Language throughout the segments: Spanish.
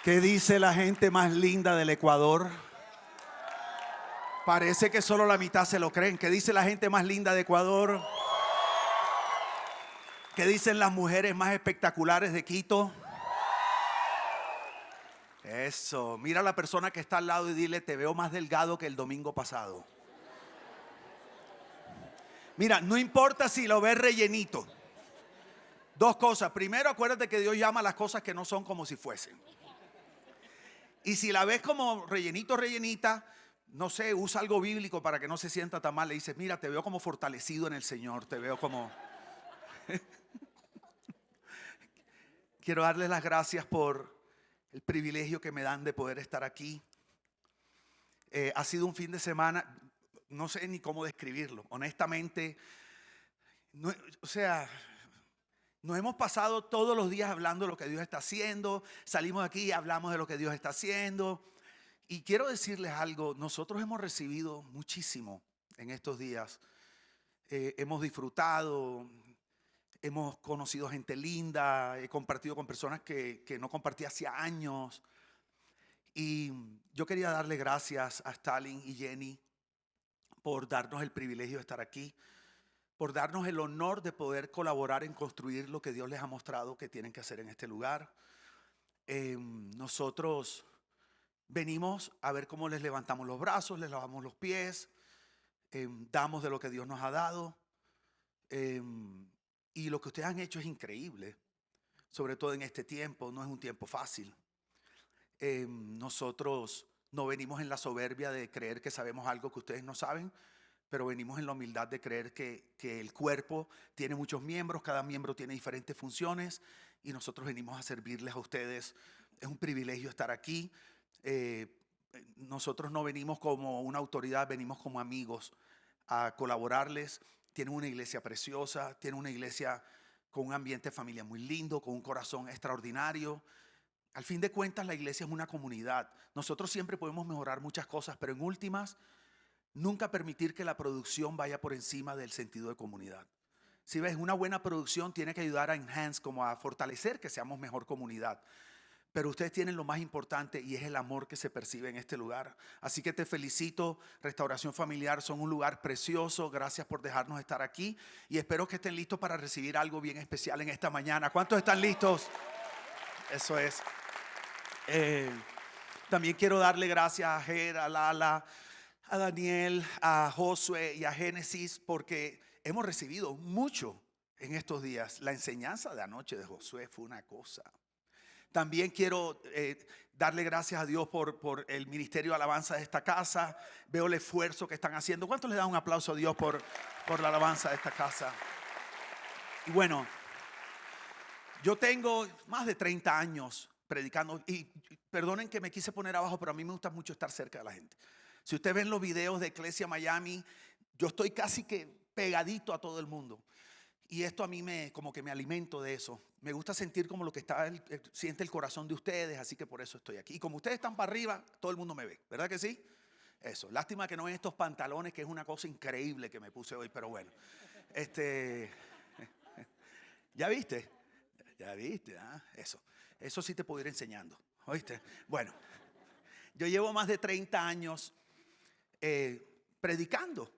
¿Qué dice la gente más linda del Ecuador? Parece que solo la mitad se lo creen. ¿Qué dice la gente más linda de Ecuador? ¿Qué dicen las mujeres más espectaculares de Quito? Eso, mira a la persona que está al lado y dile: te veo más delgado que el domingo pasado. Mira, no importa si lo ves rellenito. Dos cosas. Primero, acuérdate que Dios llama a las cosas que no son como si fuesen. Y si la ves como rellenito, rellenita, no sé, usa algo bíblico para que no se sienta tan mal. Le dices: mira, te veo como fortalecido en el Señor, te veo como... Quiero darles las gracias por el privilegio que me dan de poder estar aquí. Ha sido un fin de semana, no sé ni cómo describirlo, honestamente. Nos hemos pasado todos los días hablando de lo que Dios está haciendo. Salimos aquí y hablamos de lo que Dios está haciendo. Y quiero decirles algo, nosotros hemos recibido muchísimo en estos días. Hemos disfrutado, hemos conocido gente linda, he compartido con personas que no compartía hacía años. Y yo quería darle gracias a Stalin y Jenny por darnos el privilegio de estar aquí, por darnos el honor de poder colaborar en construir lo que Dios les ha mostrado que tienen que hacer en este lugar. Nosotros venimos a ver cómo les levantamos los brazos, les lavamos los pies, damos de lo que Dios nos ha dado. Y lo que ustedes han hecho es increíble, sobre todo en este tiempo. No es un tiempo fácil. Nosotros no venimos en la soberbia de creer que sabemos algo que ustedes no saben, pero venimos en la humildad de creer que el cuerpo tiene muchos miembros, cada miembro tiene diferentes funciones y nosotros venimos a servirles a ustedes. Es un privilegio estar aquí. Nosotros no venimos como una autoridad, venimos como amigos a colaborarles. Tienen una iglesia preciosa, tienen una iglesia con un ambiente de familia muy lindo, con un corazón extraordinario. Al fin de cuentas, la iglesia es una comunidad. Nosotros siempre podemos mejorar muchas cosas, pero en últimas, nunca permitir que la producción vaya por encima del sentido de comunidad. Si ves, una buena producción tiene que ayudar a enhance, como a fortalecer que seamos mejor comunidad. Pero ustedes tienen lo más importante y es el amor que se percibe en este lugar. Así que te felicito, Restauración Familiar, son un lugar precioso. Gracias por dejarnos estar aquí y espero que estén listos para recibir algo bien especial en esta mañana. ¿Cuántos están listos? Eso es. También quiero darle gracias a Ger, a Lala, a Daniel, a Josué y a Génesis, porque hemos recibido mucho en estos días. La enseñanza de anoche de Josué fue una cosa. También quiero darle gracias a Dios por el ministerio de alabanza de esta casa. Veo el esfuerzo que están haciendo. ¿Cuántos le dan un aplauso a Dios por la alabanza de esta casa? Y bueno, yo tengo más de 30 años predicando, y perdonen que me quise poner abajo, pero a mí me gusta mucho estar cerca de la gente. Si ustedes ven los videos de Iglesia Miami, yo estoy casi que pegadito a todo el mundo. Y esto a mí como que me alimento de eso. Me gusta sentir como lo que siente el corazón de ustedes, así que por eso estoy aquí. Y como ustedes están para arriba, todo el mundo me ve, ¿verdad que sí? Eso, lástima que no ven estos pantalones, que es una cosa increíble que me puse hoy, pero bueno. ¿Ya viste? Ya viste, ¿ah? Eso sí te puedo ir enseñando, ¿oíste? Bueno, yo llevo más de 30 años predicando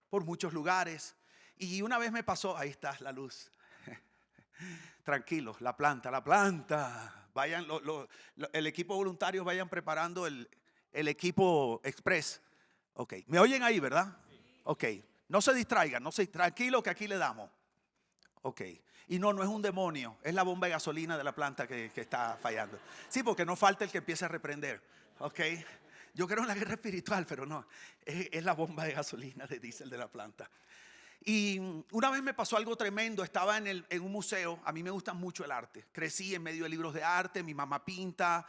por muchos lugares. Y una vez me pasó, ahí está la luz. Tranquilos, la planta. Vayan, el equipo voluntario, vayan preparando el equipo express. Ok, ¿me oyen ahí, verdad? Ok, no se distraigan, tranquilo que aquí le damos. Ok, y no es un demonio, es la bomba de gasolina de la planta que está fallando. Sí, porque no falta el que empiece a reprender. Ok, yo creo en la guerra espiritual, pero no, es la bomba de gasolina de diésel de la planta. Y una vez me pasó algo tremendo. Estaba en un museo. A mí me gusta mucho el arte. Crecí en medio de libros de arte. Mi mamá pinta.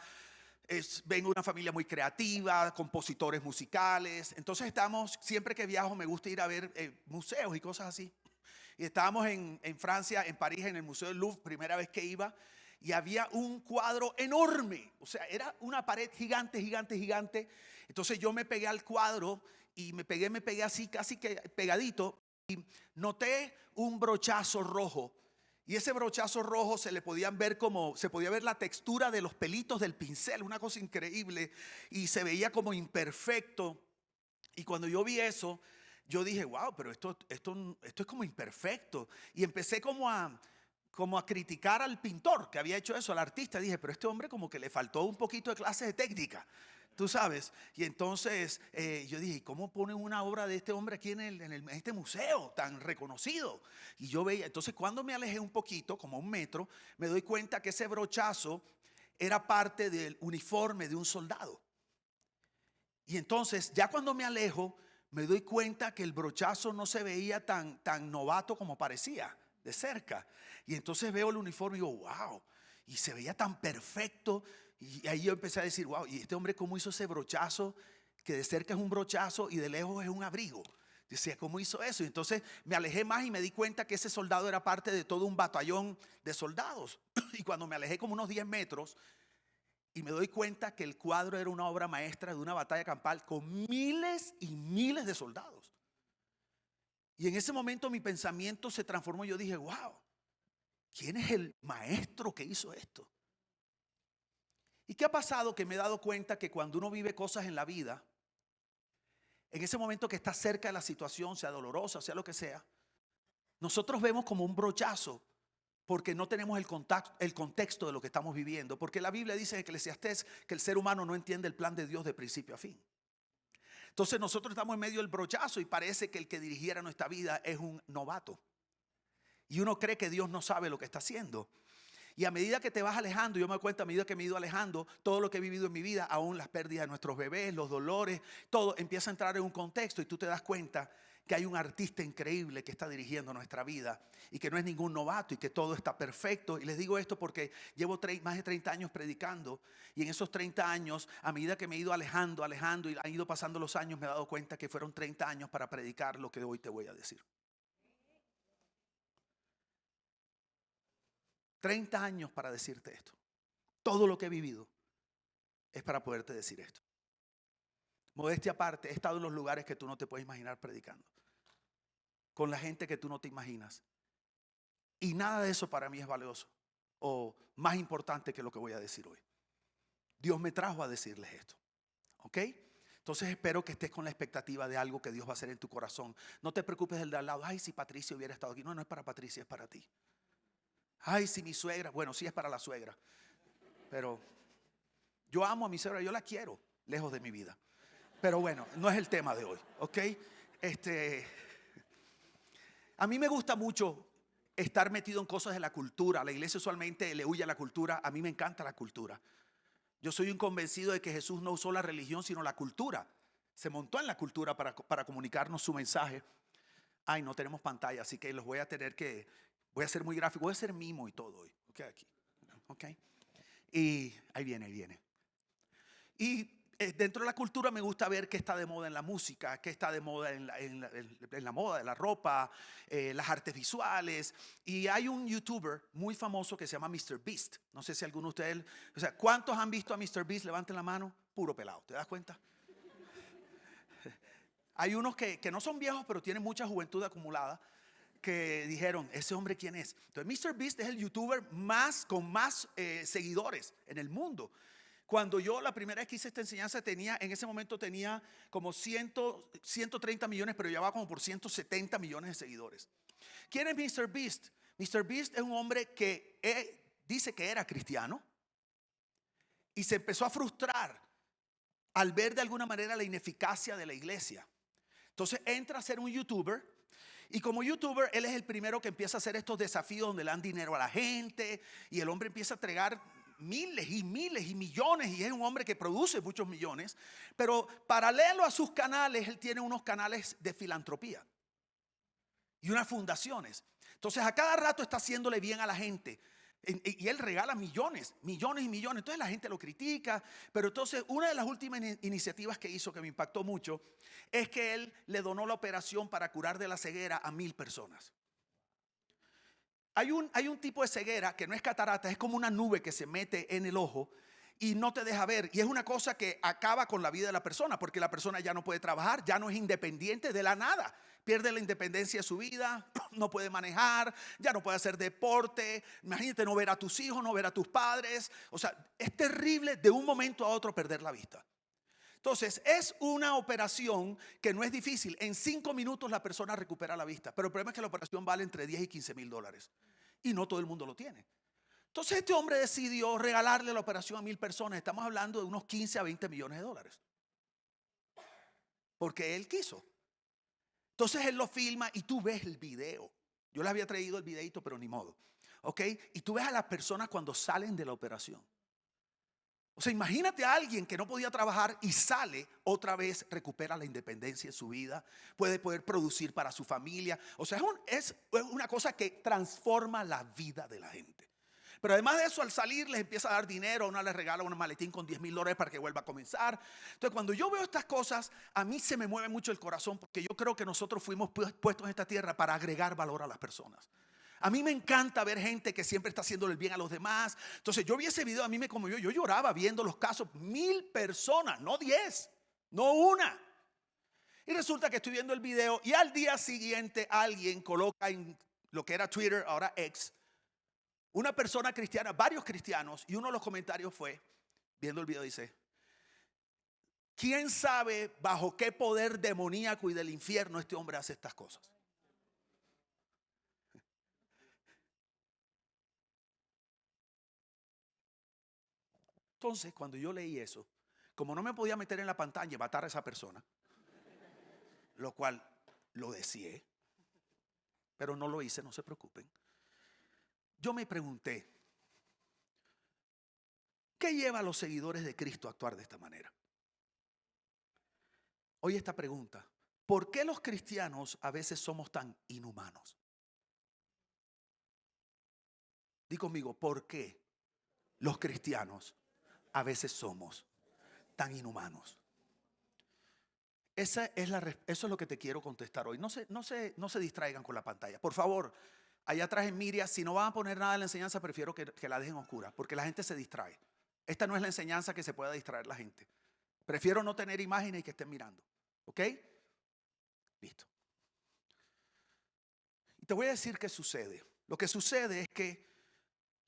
Vengo de una familia muy creativa, compositores musicales. Entonces siempre que viajo me gusta ir a ver museos y cosas así. Y estábamos en Francia, en París, en el Museo del Louvre, primera vez que iba. Y había un cuadro enorme. O sea, era una pared gigante. Entonces yo me pegué al cuadro y me pegué así, casi que pegadito. Y noté un brochazo rojo Y ese brochazo rojo se le podían ver como, se podía ver la textura de los pelitos del pincel, una cosa increíble. Y se veía como imperfecto. Y cuando yo vi eso, yo dije, wow, pero esto es como imperfecto. Y empecé como a criticar al pintor que había hecho eso, al artista. Dije, pero este hombre como que le faltó un poquito de clase de técnica, tú sabes. Y entonces yo dije, ¿cómo ponen una obra de este hombre aquí en este museo tan reconocido? Y yo veía, entonces cuando me alejé un poquito, como un metro, me doy cuenta que ese brochazo era parte del uniforme de un soldado. Y entonces ya cuando me alejo, me doy cuenta que el brochazo no se veía tan novato como parecía de cerca. Y entonces veo el uniforme y digo, wow, y se veía tan perfecto. Y ahí yo empecé a decir, wow, ¿y este hombre cómo hizo ese brochazo? Que de cerca es un brochazo y de lejos es un abrigo. Decía, ¿cómo hizo eso? Y entonces me alejé más y me di cuenta que ese soldado era parte de todo un batallón de soldados. Y cuando me alejé como unos 10 metros, y me doy cuenta que el cuadro era una obra maestra de una batalla campal con miles y miles de soldados. Y en ese momento mi pensamiento se transformó. Yo dije, wow, ¿quién es el maestro que hizo esto? ¿Y qué ha pasado? Que me he dado cuenta que cuando uno vive cosas en la vida, en ese momento que está cerca de la situación, sea dolorosa, sea lo que sea, nosotros vemos como un brochazo porque no tenemos el contexto de lo que estamos viviendo. Porque la Biblia dice en Eclesiastés que el ser humano no entiende el plan de Dios de principio a fin. Entonces nosotros estamos en medio del brochazo y parece que el que dirigiera nuestra vida es un novato. Y uno cree que Dios no sabe lo que está haciendo. Y a medida que te vas alejando, yo me doy cuenta, a medida que me he ido alejando, todo lo que he vivido en mi vida, aún las pérdidas de nuestros bebés, los dolores, todo empieza a entrar en un contexto y tú te das cuenta que hay un artista increíble que está dirigiendo nuestra vida y que no es ningún novato y que todo está perfecto. Y les digo esto porque llevo más de 30 años predicando, y en esos 30 años, a medida que me he ido alejando y han ido pasando los años, me he dado cuenta que fueron 30 años para predicar lo que hoy te voy a decir. 30 años para decirte esto. Todo lo que he vivido es para poderte decir esto. Modestia aparte, he estado en los lugares que tú no te puedes imaginar predicando, con la gente que tú no te imaginas. Y nada de eso para mí es valioso o más importante que lo que voy a decir hoy. Dios me trajo a decirles esto. ¿Ok? Entonces espero que estés con la expectativa de algo que Dios va a hacer en tu corazón. No te preocupes del de al lado. Ay, si Patricia hubiera estado aquí. No, no es para Patricia, es para ti. Ay, si mi suegra. Bueno, sí es para la suegra. Pero yo amo a mi suegra, yo la quiero lejos de mi vida. Pero bueno, no es el tema de hoy, ¿ok? A mí me gusta mucho estar metido en cosas de la cultura. La iglesia usualmente le huye a la cultura. A mí me encanta la cultura. Yo soy un convencido de que Jesús no usó la religión, sino la cultura. Se montó en la cultura para comunicarnos su mensaje. Ay, no tenemos pantalla, así que los voy a tener que... Voy a ser muy gráfico, voy a ser mimo y todo hoy. Ok, aquí. Ok. Y ahí viene. Y dentro de la cultura me gusta ver qué está de moda en la música, qué está de moda en la moda de la ropa, las artes visuales. Y hay un youtuber muy famoso que se llama MrBeast. No sé si alguno de ustedes, o sea, ¿cuántos han visto a MrBeast? Levanten la mano. Puro pelado, ¿te das cuenta? Hay unos que no son viejos, pero tienen mucha juventud acumulada, que dijeron, ¿ese hombre quién es? Entonces MrBeast es el youtuber con más seguidores en el mundo. Cuando yo la primera vez que hice esta enseñanza en ese momento tenía como 130 millones, pero ya va como por 170 millones de seguidores. ¿Quién es MrBeast? MrBeast es un hombre que dice que era cristiano y se empezó a frustrar al ver de alguna manera la ineficacia de la iglesia. Entonces entra a ser un youtuber. Y como youtuber, él es el primero que empieza a hacer estos desafíos donde le dan dinero a la gente. Y el hombre empieza a entregar miles y miles y millones. Y es un hombre que produce muchos millones. Pero paralelo a sus canales, él tiene unos canales de filantropía y unas fundaciones. Entonces a cada rato está haciéndole bien a la gente. Y él regala millones y millones. Entonces la gente lo critica. Pero entonces una de las últimas iniciativas que hizo, que me impactó mucho, es que él le donó la operación para curar de la ceguera a 1,000 personas. Hay un tipo de ceguera que no es catarata, es como una nube que se mete en el ojo y no te deja ver. Y es una cosa que acaba con la vida de la persona, porque la persona ya no puede trabajar, ya no es independiente de la nada. Pierde la independencia de su vida, no puede manejar, ya no puede hacer deporte. Imagínate no ver a tus hijos, no ver a tus padres. O sea, es terrible de un momento a otro perder la vista. Entonces, es una operación que no es difícil. En 5 minutos la persona recupera la vista. Pero el problema es que la operación vale entre 10 y 15 mil dólares. Y no todo el mundo lo tiene. Entonces, este hombre decidió regalarle la operación a 1,000 personas. Estamos hablando de unos 15 a 20 millones de dólares. Porque él quiso. Entonces, él lo filma y tú ves el video. Yo les había traído el videito, pero ni modo. ¿Ok? Y tú ves a las personas cuando salen de la operación. O sea, imagínate a alguien que no podía trabajar y sale otra vez, recupera la independencia en su vida, puede poder producir para su familia. O sea, es una cosa que transforma la vida de la gente. Pero además de eso, al salir les empieza a dar dinero, uno les regala un maletín con 10 mil dólares para que vuelva a comenzar. Entonces, cuando yo veo estas cosas, a mí se me mueve mucho el corazón, porque yo creo que nosotros fuimos puestos en esta tierra para agregar valor a las personas. A mí me encanta ver gente que siempre está haciéndole el bien a los demás. Entonces yo vi ese video, a mí me conmovió. Yo lloraba viendo los casos. 1,000 personas, no 10, no una. Y resulta que estoy viendo el video y al día siguiente alguien coloca en lo que era Twitter, ahora X, una persona cristiana, varios cristianos, y uno de los comentarios fue, viendo el video, dice: ¿quién sabe bajo qué poder demoníaco y del infierno este hombre hace estas cosas? Entonces, cuando yo leí eso, como no me podía meter en la pantalla y matar a esa persona, lo cual lo deseé, pero no lo hice, no se preocupen. Yo me pregunté, ¿qué lleva a los seguidores de Cristo a actuar de esta manera? Oye esta pregunta: ¿por qué los cristianos a veces somos tan inhumanos? Di conmigo, ¿por qué los cristianos a veces somos tan inhumanos? Eso es lo que te quiero contestar hoy. No se distraigan con la pantalla. Por favor, allá atrás en Miria, si no van a poner nada en la enseñanza, prefiero que la dejen oscura, porque la gente se distrae. Esta no es la enseñanza que se pueda distraer la gente. Prefiero no tener imágenes y que estén mirando. ¿Ok? Listo. Y te voy a decir qué sucede. Lo que sucede es que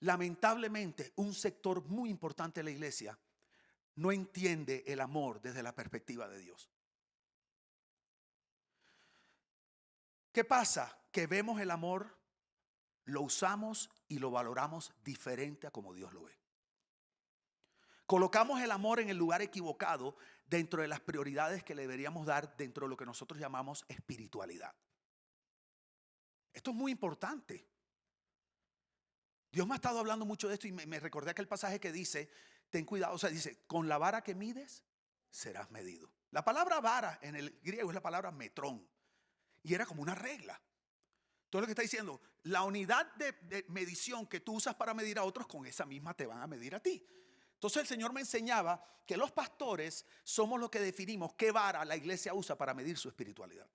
lamentablemente un sector muy importante de la iglesia no entiende el amor desde la perspectiva de Dios. ¿Qué pasa? Que vemos el amor, lo usamos y lo valoramos diferente a como Dios lo ve. Colocamos el amor en el lugar equivocado dentro de las prioridades que le deberíamos dar dentro de lo que nosotros llamamos espiritualidad. Esto es muy importante. Dios me ha estado hablando mucho de esto y me recordé aquel pasaje que dice, ten cuidado, o sea, dice, con la vara que mides, serás medido. La palabra vara en el griego es la palabra metrón y era como una regla. Todo lo que está diciendo, la unidad de medición que tú usas para medir a otros, con esa misma te van a medir a ti. Entonces el Señor me enseñaba que los pastores somos los que definimos qué vara la iglesia usa para medir su espiritualidad.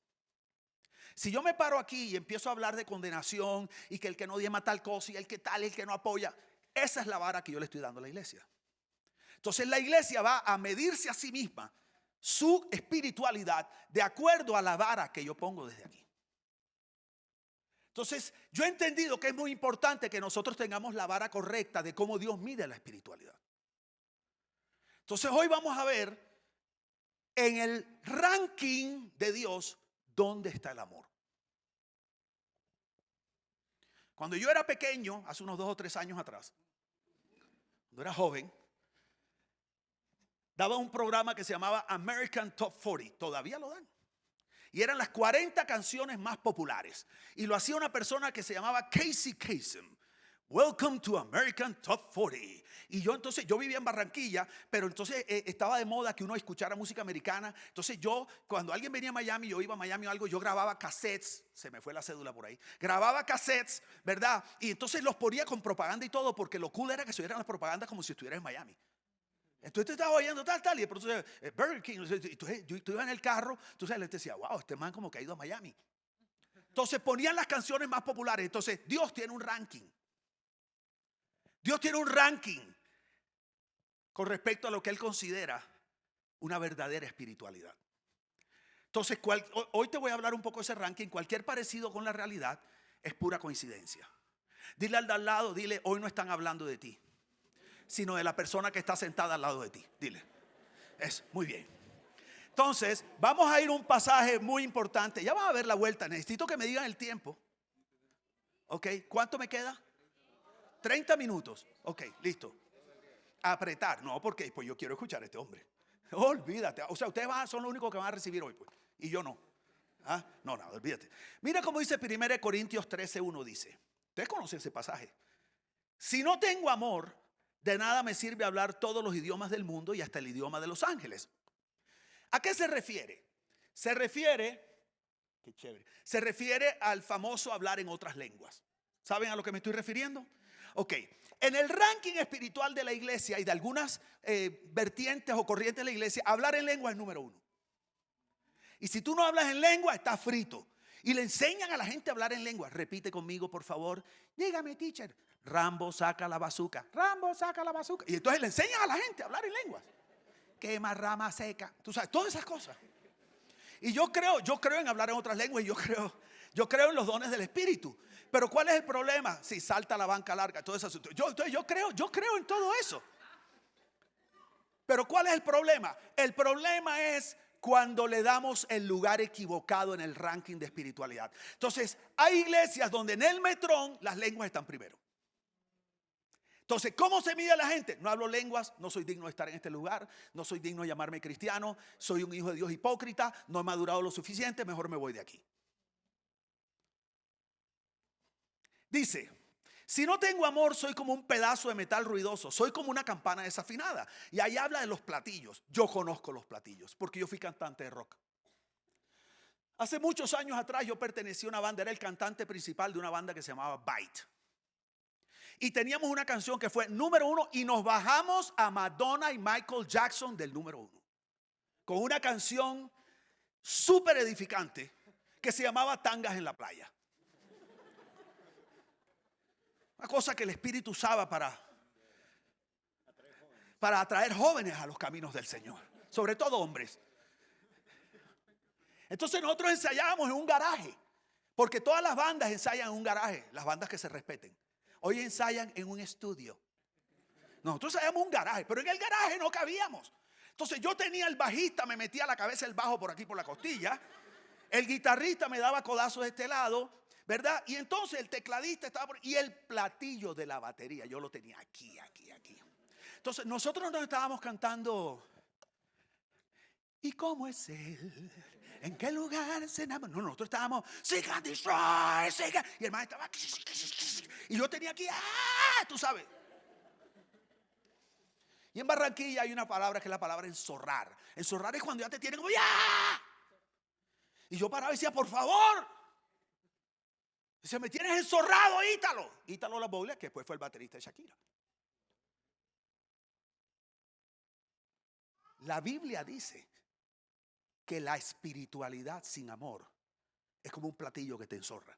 Si yo me paro aquí y empiezo a hablar de condenación y que el que no diezma tal cosa y el que tal, el que no apoya, esa es la vara que yo le estoy dando a la iglesia. Entonces la iglesia va a medirse a sí misma su espiritualidad de acuerdo a la vara que yo pongo desde aquí. Entonces yo he entendido que es muy importante que nosotros tengamos la vara correcta de cómo Dios mide la espiritualidad. Entonces hoy vamos a ver en el ranking de Dios dónde está el amor. Cuando yo era pequeño, hace unos 2 o 3 años atrás, cuando era joven, daba un programa que se llamaba American Top 40, todavía lo dan. Y eran las 40 canciones más populares. Y lo hacía una persona que se llamaba Casey Kasem. Welcome to American Top 40. Y yo vivía en Barranquilla, pero entonces estaba de moda que uno escuchara música americana. Entonces cuando alguien venía a Miami, yo iba a Miami o algo, yo grababa cassettes, se me fue la cédula por ahí, grababa cassettes, ¿verdad? Y entonces los ponía con propaganda y todo, porque lo cool era que se oyeran las propagandas como si estuvieras en Miami. Entonces te estaba oyendo tal, y de pronto Burger King, entonces tú ibas en el carro, entonces él te decía, wow, este man como que ha ido a Miami. Entonces ponían las canciones más populares. Entonces Dios tiene un ranking. Dios tiene un ranking con respecto a lo que Él considera una verdadera espiritualidad. Entonces hoy te voy a hablar un poco de ese ranking. Cualquier parecido con la realidad es pura coincidencia. Dile al de al lado, dile, hoy no están hablando de ti, sino de la persona que está sentada al lado de ti. Dile, es muy bien. Entonces, vamos a ir a un pasaje muy importante. Ya van a ver la vuelta. Necesito que me digan el tiempo. Ok, ¿cuánto me queda? 30 minutos. Ok, listo. Apretar. No, porque pues yo quiero escuchar a este hombre. Olvídate. O sea, ustedes son los únicos que van a recibir hoy, pues. Y yo no. ¿Ah? No, nada, olvídate. Mira cómo dice 1 Corintios 13:1 dice. Ustedes conocen ese pasaje. Si no tengo amor, de nada me sirve hablar todos los idiomas del mundo y hasta el idioma de los ángeles. ¿A qué se refiere? Se refiere, qué chévere, se refiere al famoso hablar en otras lenguas. ¿Saben a lo que me estoy refiriendo? Ok, en el ranking espiritual de la iglesia y de algunas vertientes o corrientes de la iglesia, hablar en lengua es número 1. Y si tú no hablas en lengua, estás frito. Y le enseñan a la gente a hablar en lengua. Repite conmigo, por favor. Dígame, teacher. Rambo saca la bazuca. Rambo saca la bazuca. Y entonces le enseñan a la gente a hablar en lenguas. Quema rama seca. Tú sabes, todas esas cosas. Y yo creo en hablar en otras lenguas y yo creo en los dones del Espíritu. Pero ¿cuál es el problema? Si salta la banca larga, todo eso. Yo creo en todo eso. Pero ¿cuál es el problema? El problema es cuando le damos el lugar equivocado en el ranking de espiritualidad. Entonces, hay iglesias donde en el metrón las lenguas están primero. Entonces, ¿cómo se mide a la gente? No hablo lenguas, no soy digno de estar en este lugar, no soy digno de llamarme cristiano, soy un hijo de Dios hipócrita, no he madurado lo suficiente, mejor me voy de aquí. Dice, si no tengo amor, soy como un pedazo de metal ruidoso, soy como una campana desafinada. Y ahí habla de los platillos. Yo conozco los platillos, porque yo fui cantante de rock. Hace muchos años atrás yo pertenecía a una banda, era el cantante principal de una banda que se llamaba Bite. Y teníamos una canción que fue número 1 y nos bajamos a Madonna y Michael Jackson del número 1. Con una canción súper edificante que se llamaba Tangas en la Playa. Una cosa que el Espíritu usaba para atraer jóvenes a los caminos del Señor. Sobre todo hombres. Entonces nosotros ensayábamos en un garaje. Porque todas las bandas ensayan en un garaje. Las bandas que se respeten. Hoy ensayan en un estudio. Nosotros ensayamos en un garaje. Pero en el garaje no cabíamos. Entonces yo tenía el bajista, me metía la cabeza el bajo por aquí por la costilla. El guitarrista me daba codazos de este lado, ¿verdad? Y entonces el tecladista estaba y el platillo de la batería yo lo tenía aquí. Entonces nosotros nos estábamos cantando. ¿Y cómo es él? ¿En qué lugar se enamoró? No, nosotros estábamos Seek and Destroy, seek and... Y el maestro estaba y yo tenía aquí, tú sabes. Y en Barranquilla hay una palabra que es la palabra enzorrar. Enzorrar es cuando ya te tienen como ¡ya! Y yo paraba y decía, por favor. Dice, me tienes enzorrado, Ítalo. Ítalo La Boglia, que después fue el baterista de Shakira. La Biblia dice que la espiritualidad sin amor es como un platillo que te enzorra.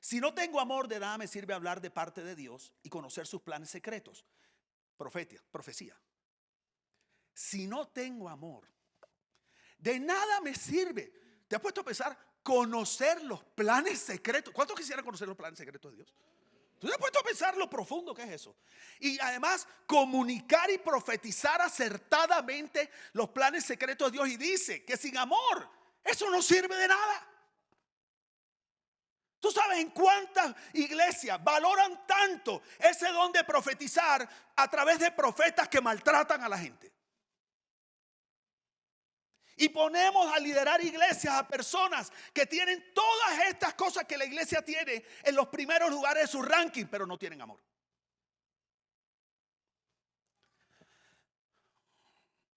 Si no tengo amor, de nada me sirve hablar de parte de Dios y conocer sus planes secretos. Profecía. Si no tengo amor, de nada me sirve. ¿Te has puesto a pensar conocer los planes secretos? ¿Cuántos quisieran conocer los planes secretos de Dios? ¿Tú te has puesto a pensar lo profundo que es eso? Y además comunicar y profetizar acertadamente los planes secretos de Dios. Y dice que sin amor eso no sirve de nada. ¿Tú sabes en cuántas iglesias valoran tanto ese don de profetizar a través de profetas que maltratan a la gente? Y ponemos a liderar iglesias a personas que tienen todas estas cosas que la iglesia tiene en los primeros lugares de su ranking, pero no tienen amor.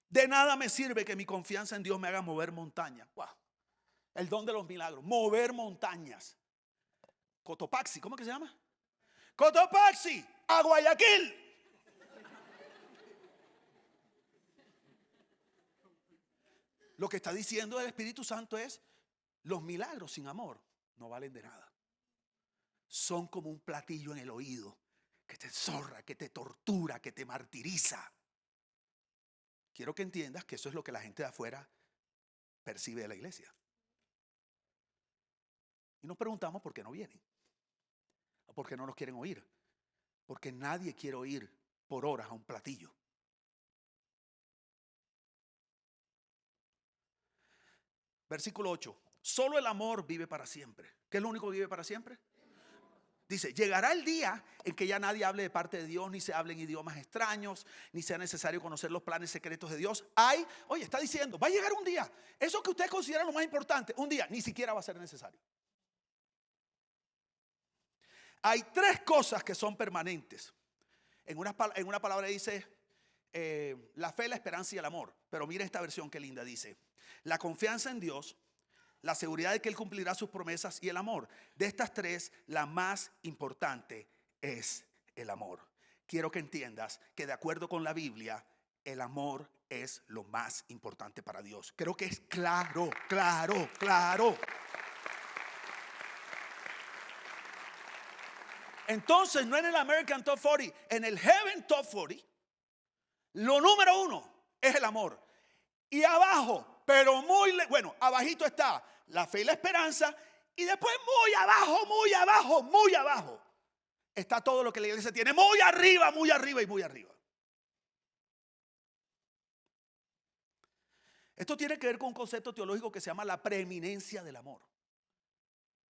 De nada me sirve que mi confianza en Dios me haga mover montañas. Wow. El don de los milagros, mover montañas. Cotopaxi, ¿cómo que se llama? Cotopaxi, a Guayaquil. Lo que está diciendo el Espíritu Santo es, los milagros sin amor no valen de nada. Son como un platillo en el oído que te enzorra, que te tortura, que te martiriza. quiero que entiendas que eso es lo que la gente de afuera percibe de la iglesia. Y nos preguntamos por qué no vienen, o por qué no nos quieren oír. Porque nadie quiere oír por horas a un platillo. Versículo 8. Solo el amor vive para siempre. ¿Qué es lo único que vive para siempre? Dice, llegará el día en que ya nadie hable de parte de Dios, ni se hable en idiomas extraños, ni sea necesario conocer los planes secretos de Dios. Oye, está diciendo, va a llegar un día. Eso que ustedes consideran lo más importante, un día ni siquiera va a ser necesario. Hay tres cosas que son permanentes. En una palabra dice la fe, la esperanza y el amor. Pero mira esta versión que linda, dice la confianza en Dios, la seguridad de que Él cumplirá sus promesas y el amor. De estas tres, la más importante es el amor. Quiero que entiendas que de acuerdo con la Biblia, el amor es lo más importante para Dios. Creo que es claro. Entonces, no en el American Top 40, en el Heaven Top 40, lo número uno es el amor. Y abajo, pero bueno, abajito está la fe y la esperanza. Y después muy abajo, está todo lo que la iglesia tiene. Muy arriba y muy arriba. Esto tiene que ver con un concepto teológico que se llama la preeminencia del amor.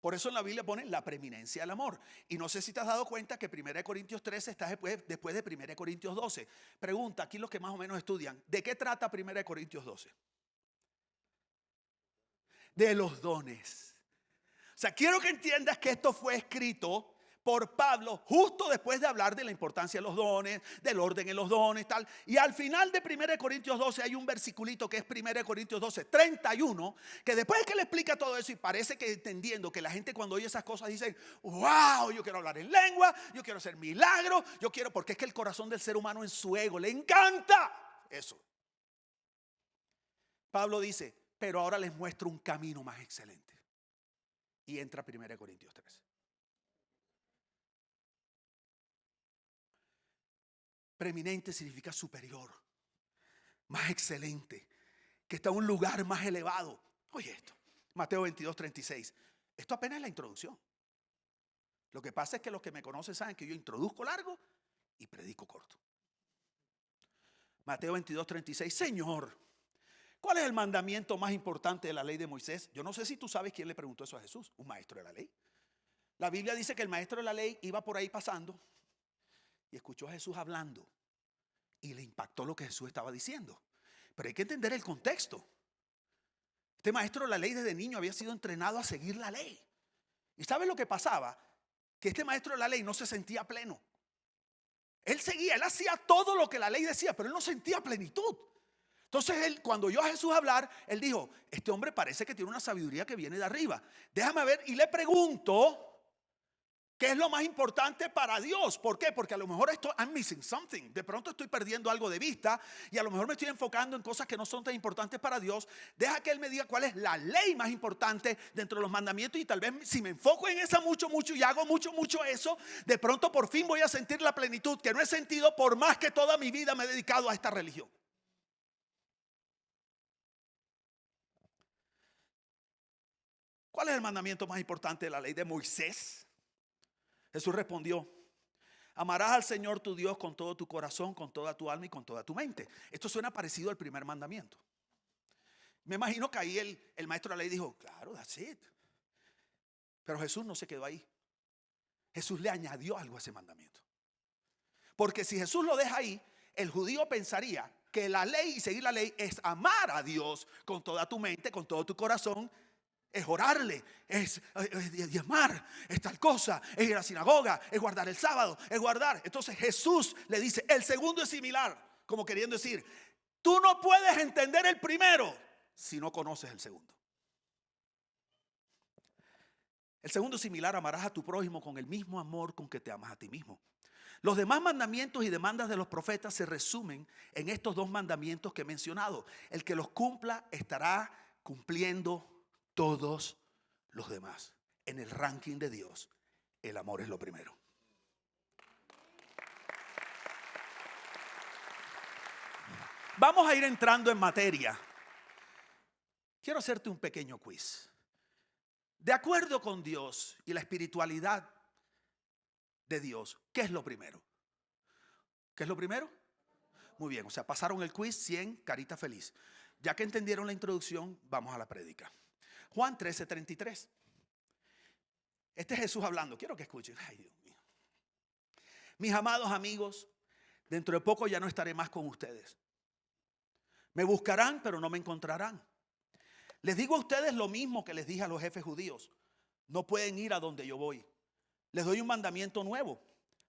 Por eso en la Biblia pone la preeminencia del amor. Y no sé si te has dado cuenta que 1 Corintios 13 está después de 1 Corintios 12. Pregunta, aquí los que más o menos estudian, ¿de qué trata 1 Corintios 12? De los dones. O sea, quiero que entiendas que esto fue escrito por Pablo justo después de hablar de la importancia de los dones, del orden en los dones, tal. Y al final de 1 Corintios 12 hay un versiculito que es 1 Corintios 12, 31, que después que le explica todo eso y parece que entendiendo que la gente cuando oye esas cosas dice, wow, yo quiero hablar en lengua, yo quiero hacer milagros, yo quiero, porque es que el corazón del ser humano en su ego le encanta eso. Pablo dice, pero ahora les muestro un camino más excelente. Y entra 1 Corintios 13. Preeminente significa superior, más excelente, que está en un lugar más elevado. Oye esto, Mateo 22, 36. Esto apenas es la introducción. Lo que pasa es que los que me conocen saben que yo introduzco largo y predico corto. Mateo 22, 36. Señor, ¿cuál es el mandamiento más importante de la ley de Moisés? Yo no sé si tú sabes quién le preguntó eso a Jesús, un maestro de la ley. La Biblia dice que el maestro de la ley iba por ahí pasando y escuchó a Jesús hablando y le impactó lo que Jesús estaba diciendo. Pero hay que entender el contexto. Este maestro de la ley desde niño había sido entrenado a seguir la ley. ¿Y sabes lo que pasaba? Que este maestro de la ley no se sentía pleno. Él hacía todo lo que la ley decía, pero él no sentía plenitud. Entonces él, cuando oyó a Jesús hablar, él dijo, este hombre parece que tiene una sabiduría que viene de arriba. Déjame ver, y le pregunto, ¿qué es lo más importante para Dios? ¿Por qué? Porque a lo mejor I'm missing something. De pronto estoy perdiendo algo de vista y a lo mejor me estoy enfocando en cosas que no son tan importantes para Dios. Deja que Él me diga cuál es la ley más importante dentro de los mandamientos y tal vez si me enfoco en esa mucho y hago mucho eso, de pronto por fin voy a sentir la plenitud que no he sentido por más que toda mi vida me he dedicado a esta religión. ¿Cuál es el mandamiento más importante de la ley de Moisés? Jesús respondió, amarás al Señor tu Dios con todo tu corazón, con toda tu alma y con toda tu mente. Esto suena parecido al primer mandamiento. Me imagino que ahí el maestro de la ley dijo, claro, that's it. Pero Jesús no se quedó ahí. Jesús le añadió algo a ese mandamiento. Porque si Jesús lo deja ahí, el judío pensaría que la ley y seguir la ley es amar a Dios con toda tu mente, con todo tu corazón. Es orarle, es diezmar, es tal cosa, es ir a la sinagoga, es guardar el sábado, es guardar. Entonces Jesús le dice, el segundo es similar, como queriendo decir, tú no puedes entender el primero si no conoces el segundo. El segundo es similar, amarás a tu prójimo con el mismo amor con que te amas a ti mismo. Los demás mandamientos y demandas de los profetas se resumen en estos dos mandamientos que he mencionado. El que los cumpla estará cumpliendo todos los demás. En el ranking de Dios, el amor es lo primero. Vamos a ir entrando en materia. Quiero hacerte un pequeño quiz. De acuerdo con Dios y la espiritualidad de Dios, ¿qué es lo primero? ¿Qué es lo primero? Muy bien, o sea, pasaron el quiz, 100, carita feliz. Ya que entendieron la introducción, vamos a la prédica. Juan 13:33. Este es Jesús hablando, quiero que escuchen. Ay, Dios mío. Mis amados amigos, dentro de poco ya no estaré más con ustedes. Me buscarán, pero no me encontrarán. Les digo a ustedes lo mismo que les dije a los jefes judíos. No pueden ir a donde yo voy. Les doy un mandamiento nuevo.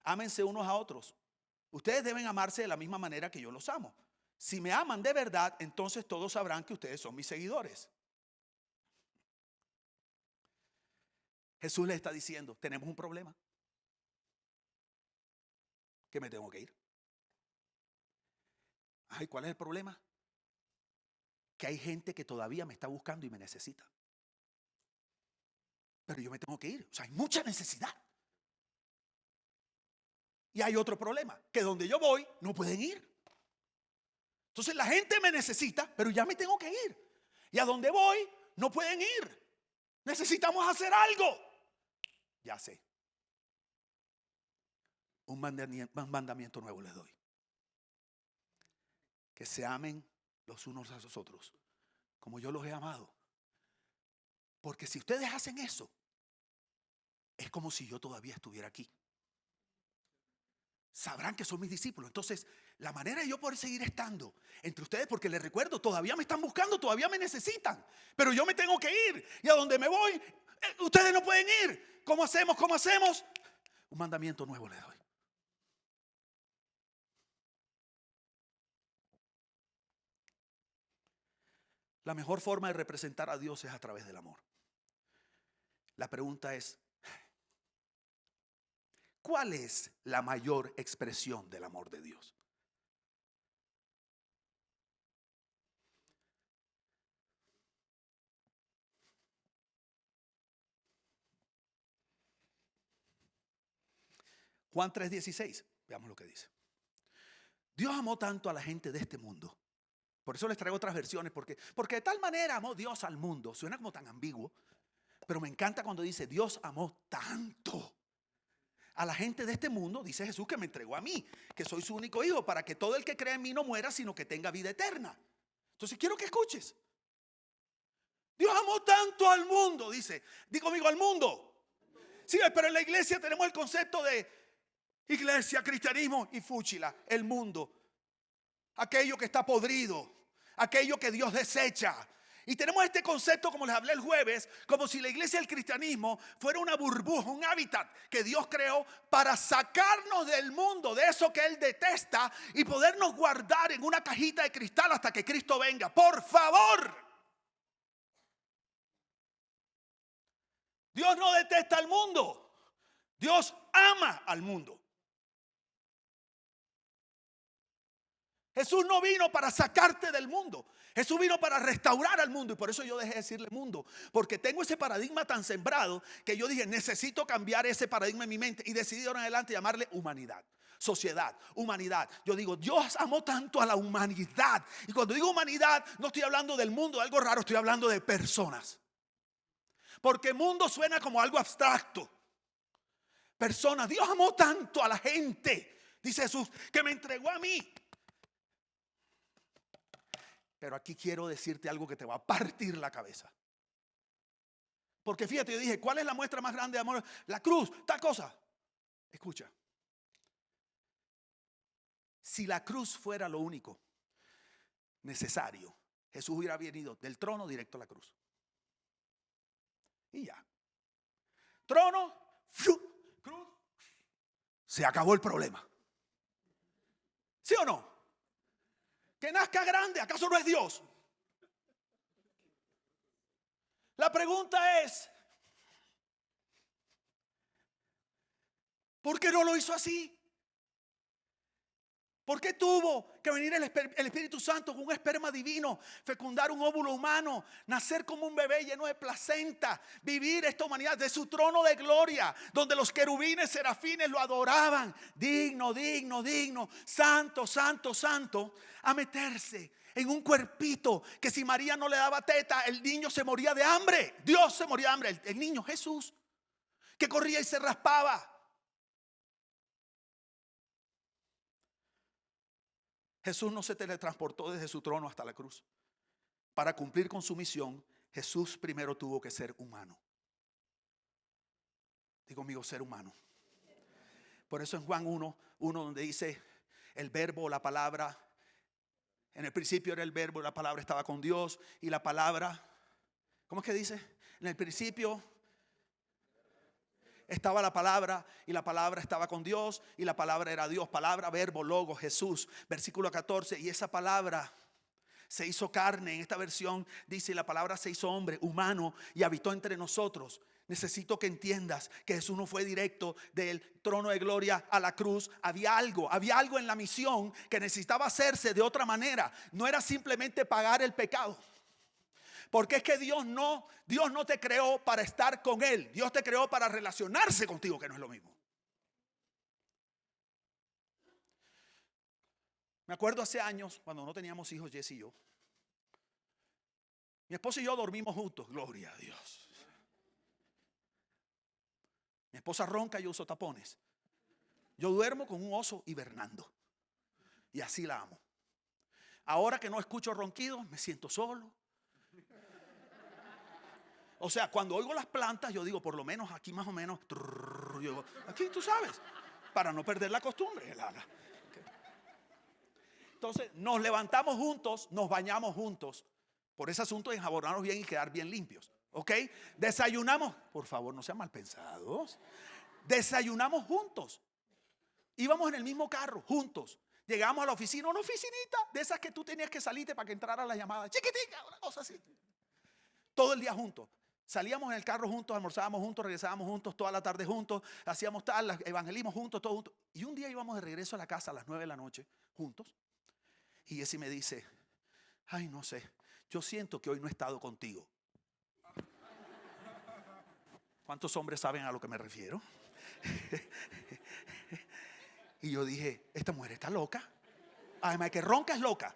Ámense unos a otros. Ustedes deben amarse de la misma manera que yo los amo. Si me aman de verdad, entonces todos sabrán que ustedes son mis seguidores. Jesús les está diciendo, tenemos un problema. Que me tengo que ir. Ay, ¿cuál es el problema? Que hay gente que todavía me está buscando y me necesita. Pero yo me tengo que ir. O sea, hay mucha necesidad. Y hay otro problema, que donde yo voy no pueden ir. Entonces la gente me necesita, pero ya me tengo que ir. Y a donde voy no pueden ir. Necesitamos hacer algo. Ya sé. Un mandamiento nuevo les doy. Que se amen los unos a los otros, como yo los he amado. Porque si ustedes hacen eso, es como si yo todavía estuviera aquí. Sabrán que son mis discípulos. Entonces, la manera de yo poder seguir estando entre ustedes, porque les recuerdo, todavía me están buscando, todavía me necesitan, pero yo me tengo que ir. Y a donde me voy, ustedes no pueden ir. ¿Cómo hacemos? ¿Cómo hacemos? Un mandamiento nuevo les doy. La mejor forma de representar a Dios es a través del amor. La pregunta es, ¿cuál es la mayor expresión del amor de Dios? Juan 3:16, veamos lo que dice. Dios amó tanto a la gente de este mundo. Por eso les traigo otras versiones, porque de tal manera amó Dios al mundo. Suena como tan ambiguo, pero me encanta cuando dice Dios amó tanto a la gente de este mundo, dice Jesús, que me entregó a mí, que soy su único hijo, para que todo el que cree en mí no muera, sino que tenga vida eterna. Entonces quiero que escuches. Dios amó tanto al mundo, dice. Di conmigo, al mundo. Sí, pero en la iglesia tenemos el concepto de iglesia, cristianismo y fúchila, el mundo. Aquello que está podrido, aquello que Dios desecha. Y tenemos este concepto, como les hablé el jueves, como si la iglesia y el cristianismo fuera una burbuja, un hábitat que Dios creó para sacarnos del mundo, de eso que Él detesta, y podernos guardar en una cajita de cristal hasta que Cristo venga. Por favor. Dios no detesta al mundo. Dios ama al mundo. Jesús no vino para sacarte del mundo. Jesús vino para restaurar al mundo. Y por eso yo dejé de decirle mundo. Porque tengo ese paradigma tan sembrado que yo dije, necesito cambiar ese paradigma en mi mente. Y decidí de ahora en adelante llamarle humanidad. Sociedad, humanidad. Yo digo, Dios amó tanto a la humanidad. Y cuando digo humanidad, no estoy hablando del mundo, de algo raro. Estoy hablando de personas. Porque mundo suena como algo abstracto. Personas. Dios amó tanto a la gente, dice Jesús, que me entregó a mí. Pero aquí quiero decirte algo que te va a partir la cabeza. Porque fíjate, yo dije, ¿cuál es la muestra más grande de amor? La cruz, tal cosa. Escucha. Si la cruz fuera lo único necesario, Jesús hubiera venido del trono directo a la cruz. Y ya. Trono, cruz. Se acabó el problema. ¿Sí o no? Que nazca grande, ¿acaso no es Dios? La pregunta es, ¿por qué no lo hizo así? ¿Por qué tuvo que venir el Espíritu Santo con un esperma divino, fecundar un óvulo humano, nacer como un bebé lleno de placenta, vivir esta humanidad de su trono de gloria, donde los querubines, serafines lo adoraban, digno, digno, digno, santo, santo, santo, a meterse en un cuerpito que si María no le daba teta, el niño se moría de hambre? Dios se moría de hambre, el niño Jesús, que corría y se raspaba. Jesús no se teletransportó desde su trono hasta la cruz. Para cumplir con su misión, Jesús primero tuvo que ser humano. Digo conmigo, ser humano. Por eso en Juan 1, donde dice el verbo, la palabra, en el principio era el verbo, la palabra estaba con Dios y la palabra, ¿cómo es que dice? En el principio estaba la palabra y la palabra estaba con Dios y la palabra era Dios. Palabra, verbo, logo, Jesús. Versículo 14. Y esa palabra se hizo carne. En esta versión dice: la palabra se hizo hombre, humano, y habitó entre nosotros. Necesito que entiendas que Jesús no fue directo del trono de gloria a la cruz. Había algo en la misión que necesitaba hacerse de otra manera. No era simplemente pagar el pecado. Porque es que Dios no te creó para estar con Él. Dios te creó para relacionarse contigo, que no es lo mismo. Me acuerdo hace años, cuando no teníamos hijos, Jesse y yo. Mi esposa y yo dormimos juntos, gloria a Dios. Mi esposa ronca, yo uso tapones. Yo duermo con un oso hibernando. Y así la amo. Ahora que no escucho ronquidos, me siento solo. O sea, cuando oigo las plantas, yo digo, por lo menos aquí más o menos, yo, aquí tú sabes, para no perder la costumbre. Entonces, nos levantamos juntos, nos bañamos juntos. Por ese asunto de enjabonarnos bien y quedar bien limpios. ¿Ok? Desayunamos, por favor, no sean mal pensados. Desayunamos juntos. Íbamos en el mismo carro, juntos. Llegamos a la oficina, una oficinita de esas que tú tenías que salirte para que entrara la llamada. Chiquitica, una cosa así. Todo el día juntos. Salíamos en el carro juntos, almorzábamos juntos, regresábamos juntos, toda la tarde juntos, hacíamos tal, evangelismo juntos, todo juntos. Y un día íbamos de regreso a la casa a las 9 de la noche, juntos. Y Jesse me dice: ay, no sé, yo siento que hoy no he estado contigo. ¿Cuántos hombres saben a lo que me refiero? Y yo dije: esta mujer está loca. Además que ronca es loca.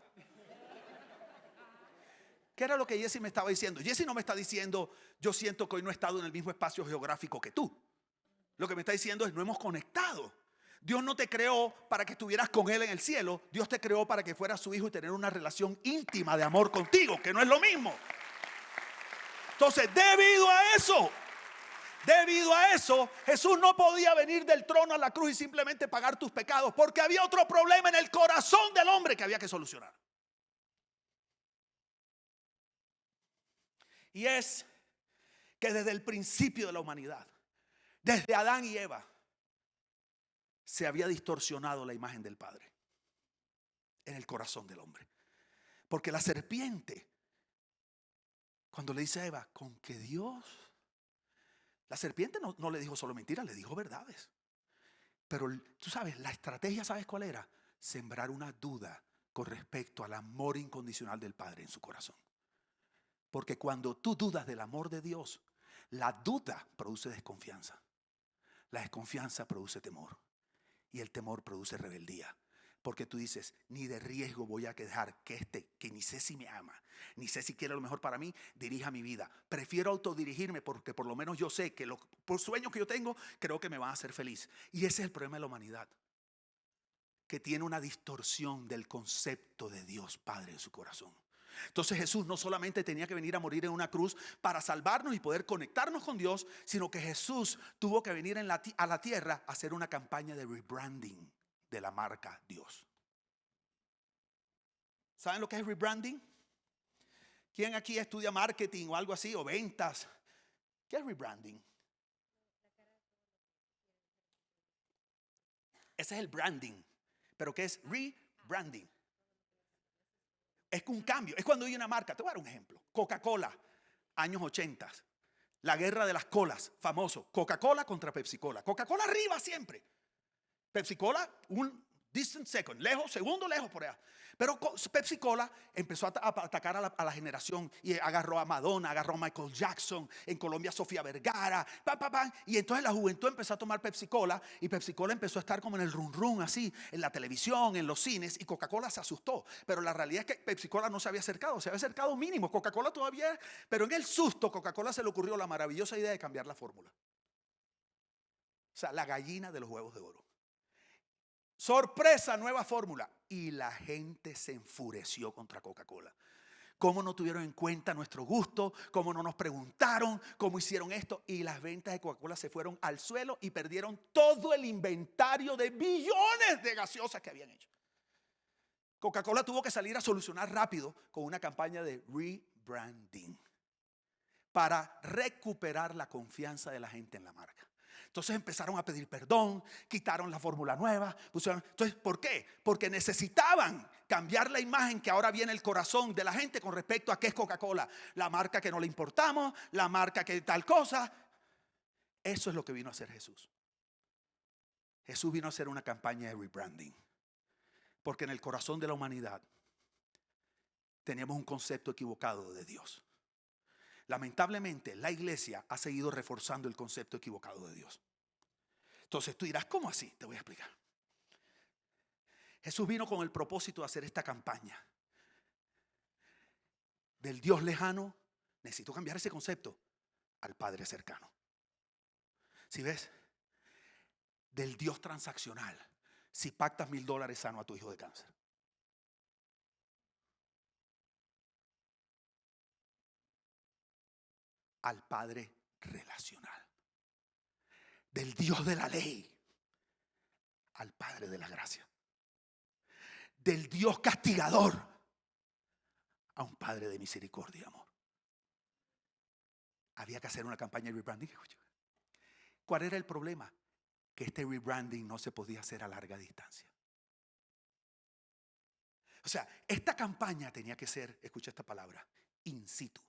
¿Qué era lo que Jesse me estaba diciendo? Jesse no me está diciendo: yo siento que hoy no he estado en el mismo espacio geográfico que tú. Lo que me está diciendo es: no hemos conectado. Dios no te creó para que estuvieras con Él en el cielo. Dios te creó para que fueras su hijo y tener una relación íntima de amor contigo, que no es lo mismo. Entonces, debido a eso, Jesús no podía venir del trono a la cruz y simplemente pagar tus pecados, porque había otro problema en el corazón del hombre que había que solucionar. Y es que desde el principio de la humanidad, desde Adán y Eva, se había distorsionado la imagen del Padre en el corazón del hombre. Porque la serpiente, cuando le dice a Eva, con que Dios, la serpiente no le dijo solo mentiras, le dijo verdades. Pero tú sabes, la estrategia, ¿sabes cuál era? Sembrar una duda con respecto al amor incondicional del Padre en su corazón. Porque cuando tú dudas del amor de Dios, la duda produce desconfianza. La desconfianza produce temor. Y el temor produce rebeldía. Porque tú dices: ni de riesgo voy a dejar que que ni sé si me ama, ni sé si quiere lo mejor para mí, dirija mi vida. Prefiero autodirigirme porque por lo menos yo sé que por sueños que yo tengo, creo que me van a hacer feliz. Y ese es el problema de la humanidad, que tiene una distorsión del concepto de Dios Padre en su corazón. Entonces Jesús no solamente tenía que venir a morir en una cruz para salvarnos y poder conectarnos con Dios, sino que Jesús tuvo que venir a la tierra a hacer una campaña de rebranding de la marca Dios. ¿Saben lo que es rebranding? ¿Quién aquí estudia marketing o algo así, o ventas? ¿Qué es rebranding? Ese es el branding. ¿Pero qué es rebranding? Es un cambio, es cuando hay una marca. Te voy a dar un ejemplo. Coca-Cola, años 80. La guerra de las colas, famoso. Coca-Cola contra Pepsi-Cola. Coca-Cola arriba siempre. Pepsi-Cola, Distant second, lejos, segundo lejos por allá. Pero Pepsi Cola empezó a atacar a la generación y agarró a Madonna, agarró a Michael Jackson, en Colombia Sofía Vergara, y entonces la juventud empezó a tomar Pepsi Cola y Pepsi Cola empezó a estar como en el run run así, en la televisión, en los cines, y Coca-Cola se asustó. Pero la realidad es que Pepsi Cola no se había acercado mínimo, Coca-Cola todavía, pero en el susto Coca-Cola se le ocurrió la maravillosa idea de cambiar la fórmula. O sea, la gallina de los huevos de oro. Sorpresa, nueva fórmula. Y la gente se enfureció contra Coca-Cola. ¿Cómo no tuvieron en cuenta nuestro gusto? ¿Cómo no nos preguntaron? ¿Cómo hicieron esto? Y las ventas de Coca-Cola se fueron al suelo y perdieron todo el inventario de billones de gaseosas que habían hecho. Coca-Cola tuvo que salir a solucionar rápido con una campaña de rebranding para recuperar la confianza de la gente en la marca. Entonces empezaron a pedir perdón, quitaron la fórmula nueva, pusieron. Entonces, ¿por qué? Porque necesitaban cambiar la imagen que ahora viene el corazón de la gente con respecto a qué es Coca-Cola. La marca que no le importamos, la marca que tal cosa. Eso es lo que vino a hacer Jesús. Jesús vino a hacer una campaña de rebranding. Porque en el corazón de la humanidad teníamos un concepto equivocado de Dios. Lamentablemente, la iglesia ha seguido reforzando el concepto equivocado de Dios. Entonces tú dirás, ¿cómo así? Te voy a explicar. Jesús vino con el propósito de hacer esta campaña. Del Dios lejano, necesito cambiar ese concepto al Padre cercano. ¿Sí ves? Del Dios transaccional. Si pactas $1,000 sano a tu hijo de cáncer. Al Padre relacional. Del Dios de la ley al Padre de la gracia. Del Dios castigador a un Padre de misericordia y amor. Había que hacer una campaña de rebranding. ¿Cuál era el problema? Que este rebranding no se podía hacer a larga distancia. O sea, esta campaña tenía que ser, escucha esta palabra, in situ.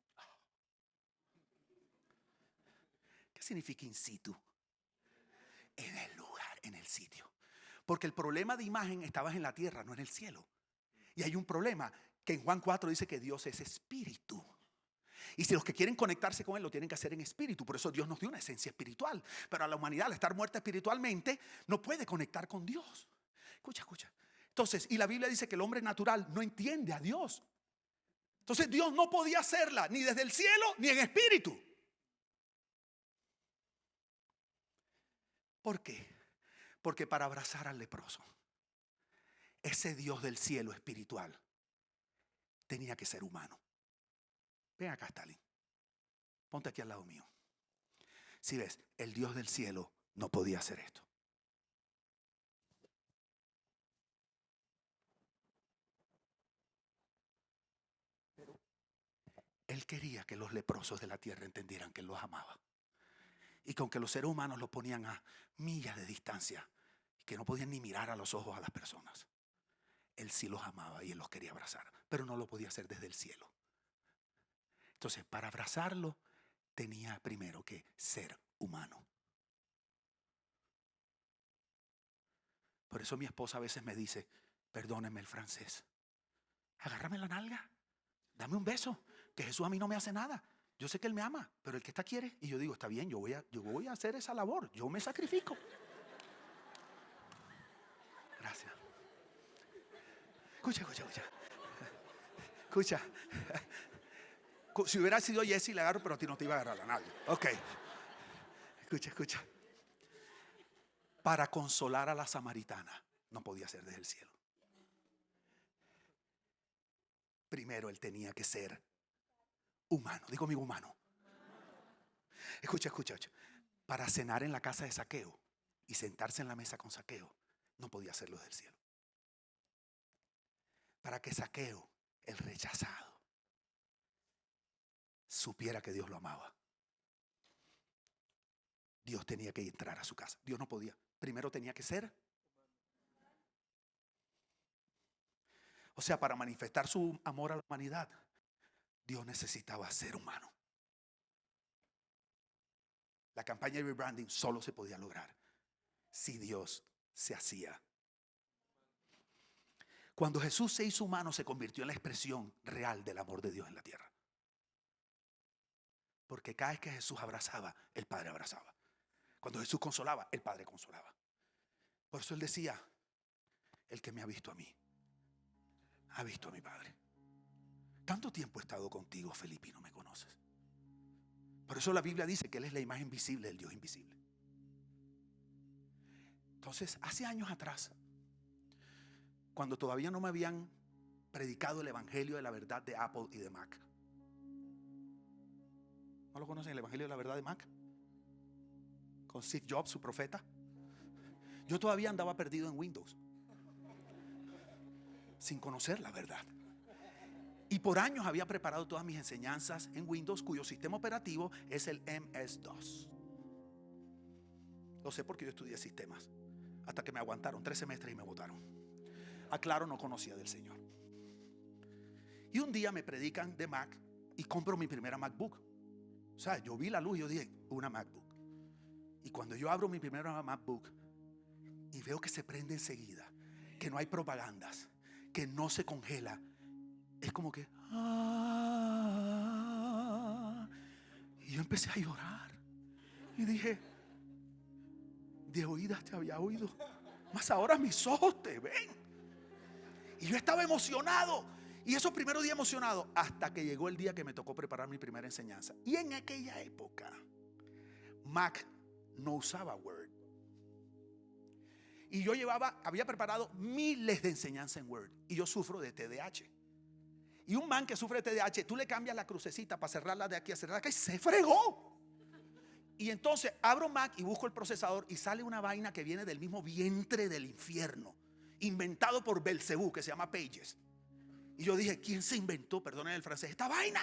¿Qué significa in situ? En el lugar, en el sitio. Porque el problema de imagen estaba en la tierra, no en el cielo. Y hay un problema que en Juan 4 dice que Dios es espíritu. Y si los que quieren conectarse con Él lo tienen que hacer en espíritu. Por eso Dios nos dio una esencia espiritual. Pero a la humanidad, al estar muerta espiritualmente, no puede conectar con Dios. Escucha. Entonces, y la Biblia dice que el hombre natural no entiende a Dios. Entonces Dios no podía hacerla ni desde el cielo ni en espíritu. ¿Por qué? Porque para abrazar al leproso, ese Dios del cielo espiritual tenía que ser humano. Ven acá, Stalin. Ponte aquí al lado mío. Si ves, el Dios del cielo no podía hacer esto. Pero Él quería que los leprosos de la tierra entendieran que Él los amaba. Y que aunque los seres humanos los ponían a millas de distancia, que no podían ni mirar a los ojos a las personas, Él sí los amaba y Él los quería abrazar, pero no lo podía hacer desde el cielo. Entonces, para abrazarlo, tenía primero que ser humano. Por eso mi esposa a veces me dice, perdóneme el francés, agárrame la nalga, dame un beso, que Jesús a mí no me hace nada. Yo sé que Él me ama, pero el que está quiere. Y yo digo, está bien, yo voy a hacer esa labor, yo me sacrifico. Gracias. Escucha. Si hubiera sido Jesse, le agarro, pero a ti no te iba a agarrar la nalga. Ok. Escucha. Para consolar a la samaritana, no podía ser desde el cielo. Primero Él tenía que ser humano. Digo amigo humano. Escucha. Para cenar en la casa de Zaqueo y sentarse en la mesa con Zaqueo, no podía hacerlo desde el cielo. Para que Zaqueo, el rechazado, supiera que Dios lo amaba, Dios tenía que entrar a su casa. Dios no podía. Primero tenía que ser. O sea, para manifestar su amor a la humanidad, Dios necesitaba ser humano. La campaña de rebranding solo se podía lograr si Dios se hacía Cuando Jesús se hizo humano, se convirtió en la expresión real del amor de Dios en la tierra. Porque cada vez que Jesús abrazaba, el Padre abrazaba. Cuando Jesús consolaba, el Padre consolaba. Por eso Él decía: el que me ha visto a mí, ha visto a mi Padre. Tanto tiempo he estado contigo, Felipe, y no me conoces. Por eso la Biblia dice que Él es la imagen visible del Dios invisible. Entonces, hace años atrás, cuando todavía no me habían predicado el evangelio de la verdad de Apple y de Mac. ¿No lo conocen, el evangelio de la verdad de Mac? Con Steve Jobs, su profeta. Yo todavía andaba perdido en Windows, sin conocer la verdad. Y por años había preparado todas mis enseñanzas en Windows, cuyo sistema operativo es el MS-DOS. Lo sé porque yo estudié sistemas, hasta que me aguantaron 3 semestres y me botaron. Aclaro, no conocía del Señor. Y un día me predican de Mac y compro mi primera MacBook. O sea, yo vi la luz y yo dije, una MacBook. Y cuando yo abro mi primera MacBook y veo que se prende enseguida, que no hay propagandas, que no se congela, es como que y yo empecé a llorar y dije, de oídas te había oído, mas ahora mis ojos te ven. Y yo estaba emocionado, y esos primeros días emocionado, hasta que llegó el día que me tocó preparar mi primera enseñanza. Y en aquella época Mac no usaba Word, y yo había preparado miles de enseñanzas en Word, y yo sufro de TDAH. Y un man que sufre de TDAH, tú le cambias la crucecita para cerrarla de aquí a cerrarla de acá y se fregó. Y entonces abro Mac y busco el procesador y sale una vaina que viene del mismo vientre del infierno, inventado por Belcebú, que se llama Pages. Y yo dije, ¿quién se inventó, perdonen el francés, esta vaina?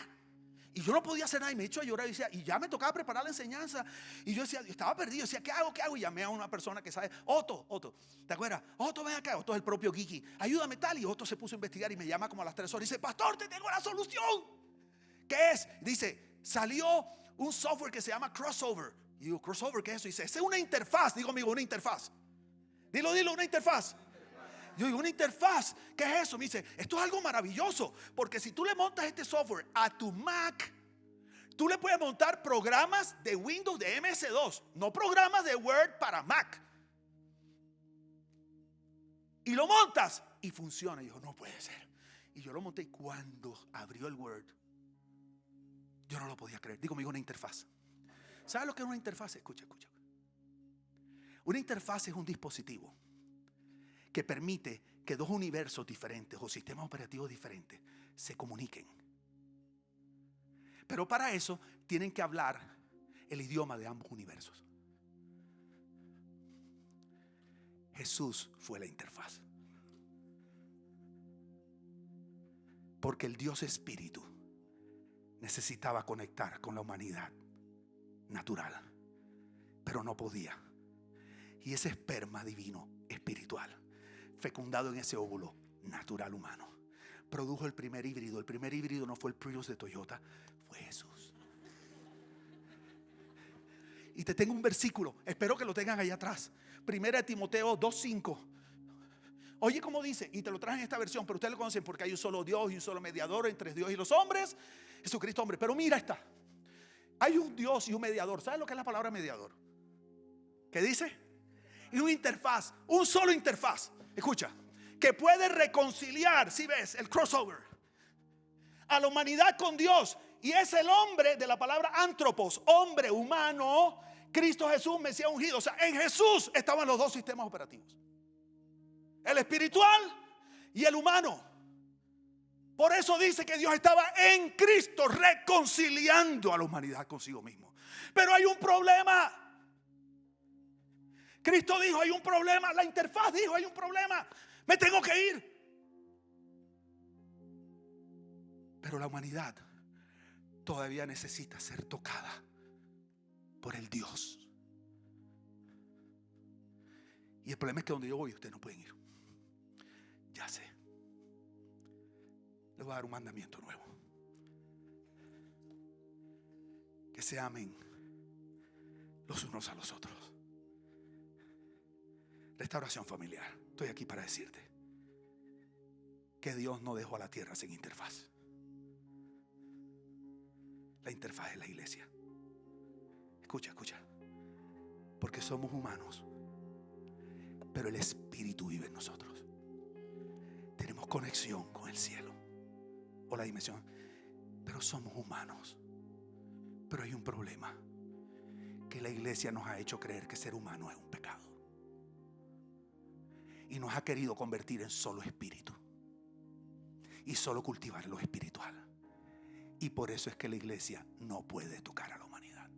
Y yo no podía hacer nada y me echo a llorar y decía, y ya me tocaba preparar la enseñanza. Y yo decía, yo estaba perdido, decía, ¿qué hago? ¿Qué hago? Y llamé a una persona que sabe, Otto, ¿te acuerdas? Otto, ven acá. Otto es el propio Kiki, ayúdame tal. Y Otto se puso a investigar y me llama como a las 3 horas y dice, pastor, te tengo la solución. ¿Qué es? Dice, salió un software que se llama Crossover. Y digo, ¿Crossover qué es eso? Y dice, esa es una interfaz. Digo, amigo, una interfaz. Dilo, una interfaz. Yo digo, una interfaz, ¿qué es eso? Me dice, esto es algo maravilloso, porque si tú le montas este software a tu Mac, tú le puedes montar programas de Windows de MS2, no programas de Word para Mac. Y lo montas y funciona. Y yo, no puede ser. Y yo lo monté, y cuando abrió el Word, yo no lo podía creer. Digo, amigo, una interfaz. ¿Sabes lo que es una interfaz? Escucha. Una interfaz es un dispositivo que permite que dos universos diferentes o sistemas operativos diferentes se comuniquen. Pero para eso tienen que hablar el idioma de ambos universos. Jesús fue la interfaz. Porque el Dios Espíritu necesitaba conectar con la humanidad natural, pero no podía. Y ese esperma divino espiritual, fecundado en ese óvulo natural humano, produjo el primer híbrido. El primer híbrido no fue el Prius de Toyota, fue Jesús. Y te tengo un versículo, espero que lo tengan allá atrás, 1 Timoteo 2:5. Oye cómo dice, y te lo traje en esta versión, pero ustedes lo conocen porque hay un solo Dios y un solo mediador entre Dios y los hombres, Jesucristo hombre. Pero mira esta, hay un Dios y un mediador. ¿Sabes lo que es la palabra mediador? ¿Qué dice? Y una interfaz, un solo interfaz, escucha, que puede reconciliar, si ves, el crossover, a la humanidad con Dios. Y es el hombre de la palabra antropos, hombre humano, Cristo Jesús, Mesías ungido. O sea, en Jesús estaban los dos sistemas operativos, el espiritual y el humano. Por eso dice que Dios estaba en Cristo reconciliando a la humanidad consigo mismo. Pero hay un problema. Cristo dijo, hay un problema. La interfaz dijo, hay un problema. Me tengo que ir. Pero la humanidad todavía necesita ser tocada por el Dios. Y el problema es que donde yo voy ustedes no pueden ir. Ya sé. Les voy a dar un mandamiento nuevo: que se amen los unos a los otros. Restauración familiar, estoy aquí para decirte, que Dios no dejó a la tierra sin interfaz. La interfaz es la iglesia. Escucha, escucha. Porque somos humanos, pero el Espíritu vive en nosotros. Tenemos conexión con el cielo o la dimensión, pero somos humanos. Pero hay un problema, que la iglesia nos ha hecho creer que ser humano es un pecado y nos ha querido convertir en solo espíritu y solo cultivar lo espiritual. Y por eso es que la iglesia no puede tocar a la humanidad,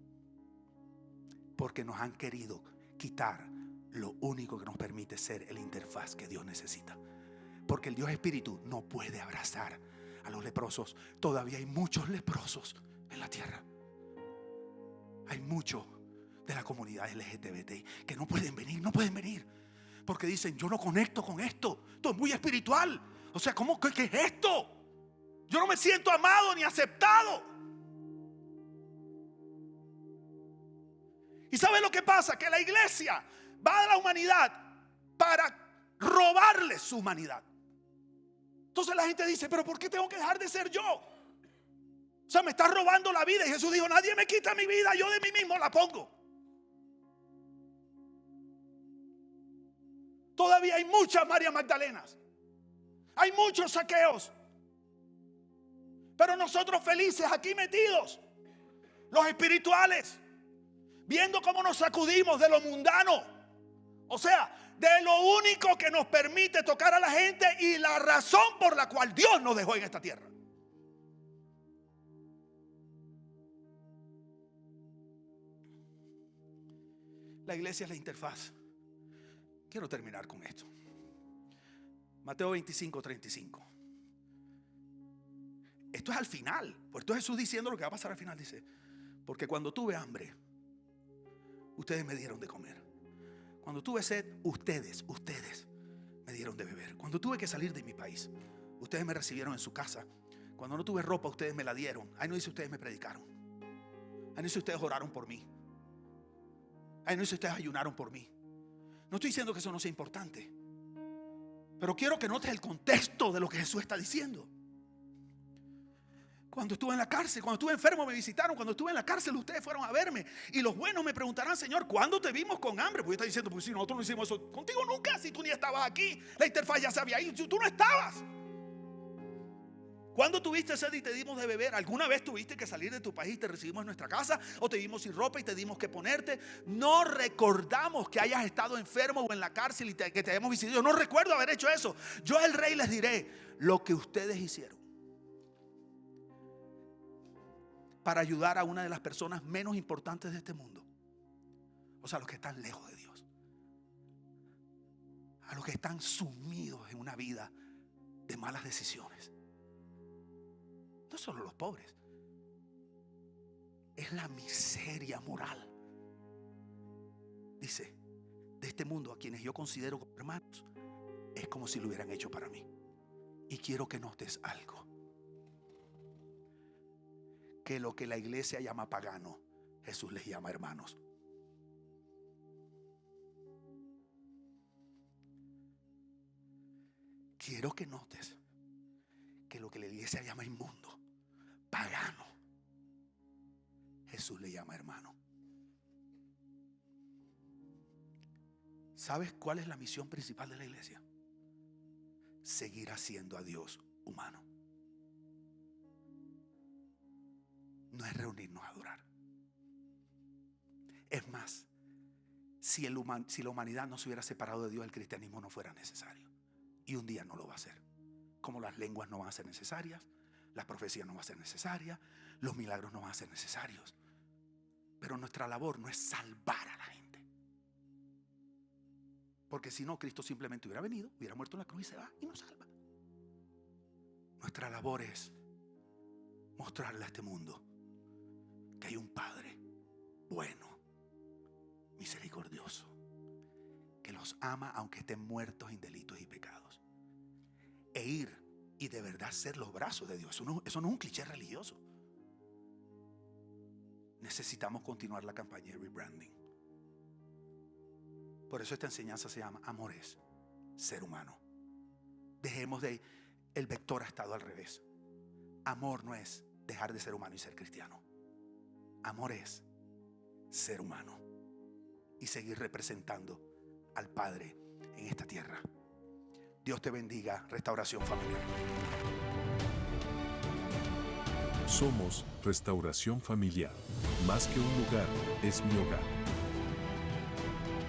porque nos han querido quitar lo único que nos permite ser el interfaz que Dios necesita. Porque el Dios espíritu no puede abrazar a los leprosos. Todavía hay muchos leprosos en la tierra. Hay muchos de la comunidad LGTBI que no pueden venir, porque dicen: yo no conecto con esto, esto es muy espiritual. O sea, ¿qué es esto? Yo no me siento amado ni aceptado. ¿Y sabe lo que pasa? Que la iglesia va a la humanidad para robarle su humanidad. Entonces la gente dice: pero ¿por qué tengo que dejar de ser yo? O sea, me está robando la vida. Y Jesús dijo: nadie me quita mi vida, yo de mí mismo la pongo. Todavía hay muchas María Magdalenas, hay muchos Zaqueos, pero nosotros felices aquí metidos, los espirituales, viendo cómo nos sacudimos de lo mundano. O sea, de lo único que nos permite tocar a la gente y la razón por la cual Dios nos dejó en esta tierra. La iglesia es la interfaz. Quiero terminar con esto. Mateo 25:35. Esto es al final. Por esto Jesús diciendo lo que va a pasar al final. Dice: porque cuando tuve hambre, ustedes me dieron de comer. Cuando tuve sed, ustedes me dieron de beber. Cuando tuve que salir de mi país, ustedes me recibieron en su casa. Cuando no tuve ropa, ustedes me la dieron. Ahí no dice ustedes me predicaron. Ahí no dice ustedes oraron por mí. Ahí no dice ustedes ayunaron por mí. No estoy diciendo que eso no sea importante, pero quiero que notes el contexto de lo que Jesús está diciendo. Cuando estuve en la cárcel, cuando estuve enfermo me visitaron. Cuando estuve en la cárcel ustedes fueron a verme. Y los buenos me preguntarán: Señor, ¿cuándo te vimos con hambre? Porque está diciendo: pues si nosotros no hicimos eso contigo nunca, si tú ni estabas aquí. La interfaz ya se había ido, tú no estabas. ¿Cuándo tuviste sed y te dimos de beber? ¿Alguna vez tuviste que salir de tu país y te recibimos en nuestra casa? ¿O te dimos sin ropa y te dimos que ponerte? No recordamos que hayas estado enfermo o en la cárcel y que te hayamos visitado. Yo no recuerdo haber hecho eso. Yo, el Rey, les diré lo que ustedes hicieron para ayudar a una de las personas menos importantes de este mundo. O sea, los que están lejos de Dios, a los que están sumidos en una vida de malas decisiones. No solo los pobres, es la miseria moral. Dice: de este mundo a quienes yo considero como hermanos, es como si lo hubieran hecho para mí. Y quiero que notes algo: que lo que la iglesia llama pagano, Jesús les llama hermanos. Quiero que notes que lo que la iglesia llama inmundo, pagano, Jesús le llama hermano. ¿Sabes cuál es la misión principal de la iglesia? Seguir haciendo a Dios humano. No es reunirnos a adorar. Es más, si la humanidad no se hubiera separado de Dios, el cristianismo no fuera necesario. Y un día no lo va a hacer. Como las lenguas no van a ser necesarias, las profecías no van a ser necesarias, los milagros no van a ser necesarios. Pero nuestra labor no es salvar a la gente, porque si no, Cristo simplemente hubiera venido, hubiera muerto en la cruz y se va y nos salva. Nuestra labor es mostrarle a este mundo que hay un Padre bueno, misericordioso, que los ama aunque estén muertos en delitos y pecados. E ir y de verdad ser los brazos de Dios. Eso no es un cliché religioso. Necesitamos continuar la campaña de rebranding. Por eso esta enseñanza se llama Amor es ser humano. Dejemos de el vector ha estado al revés. Amor no es dejar de ser humano y ser cristiano. Amor es ser humano y seguir representando al Padre en esta tierra. Dios te bendiga, Restauración Familiar. Somos Restauración Familiar. Más que un lugar, es mi hogar.